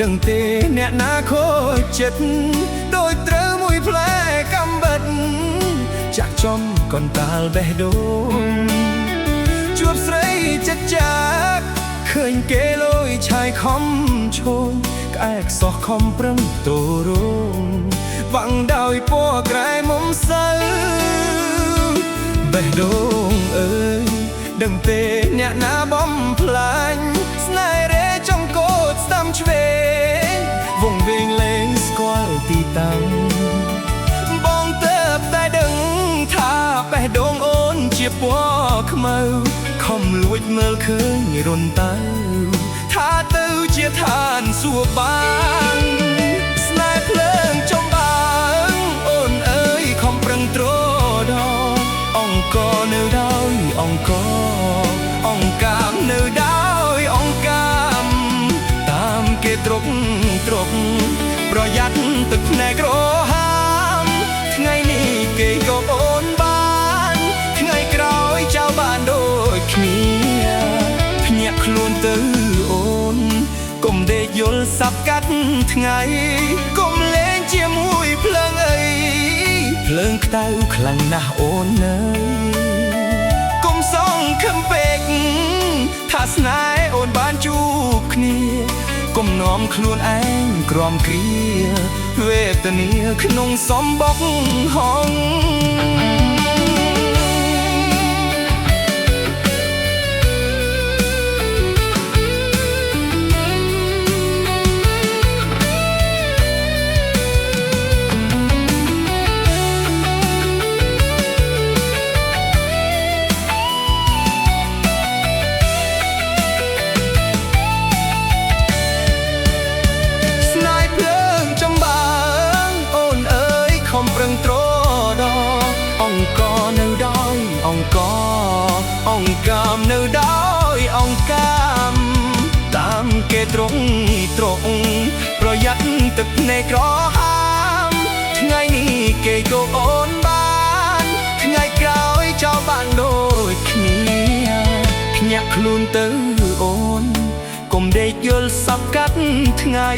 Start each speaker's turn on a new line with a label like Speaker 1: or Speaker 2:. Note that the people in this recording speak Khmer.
Speaker 1: ដឹងទេអ្នកណាខូចចិត្តដោយត្រូវមួយផ្លែកំបិតចាក់ចំកន្តាលបេះដូងជួបស្រីចិត្តចាក់ឃើញគេលយឆាយខំឈោងក្អែកសោះខំប្រឹងតូរងវាំងដោយពណ៌ក្រែមុំសៅបេះដូងអើយដឹងទេអ្នកណាបំផ្លាញស្នេហ៍រេចង្គោតស្ដាំឆ្វេងវងវែងលេងស្គាល់ទីតាំងបងទៅតែដឹងថាបេះដូងអូនជាពណ៌ខ្មៅខំលួចមើលឃើញរុនទៅថាទៅជាឋានសួគ៌បានស្នេហ៍ភ្លើងចំបាំងអូនអើយខំប្រឹងទ្រដល់អង្គនៅដោយអង្គកាមនៅដោយអង្គកាមតាមគេត្រុកប្រយ័ត្នទឹកភ្នែកក្រហាមថ្ងៃនេះគេក៏អូនបានថ្ងៃក្រោយចៅបានដូចគ្នាភ្ញាក់ខ្លួនទៅអូនកុំដេកយល់សាប់កាត់ថ្ងៃកុំលេងជាមួយភ្លើងអីភ្លើងក្តៅខ្លាំងណាស់អូនអើយកុំសងខឹមពេកថាស្នេហ៍អូនបានជួបគ្នាកុំនាំខ្លួនឯងក្រំគ្រាវេទនាក្នុងសំបុកហងអង្គកាមនៅដោយអង្គកាមតាមគេត្រុកប្រយ័ត្នទឹកភ្នែកក្រហាមថ្ងៃនេះគេក៏អូនបានថ្ងៃក្រោយចោលបានដូចគ្នាភ្ញាក់ខ្លួនទៅអូនកុំដេកយល់សាប់កាត់ថ្ងៃ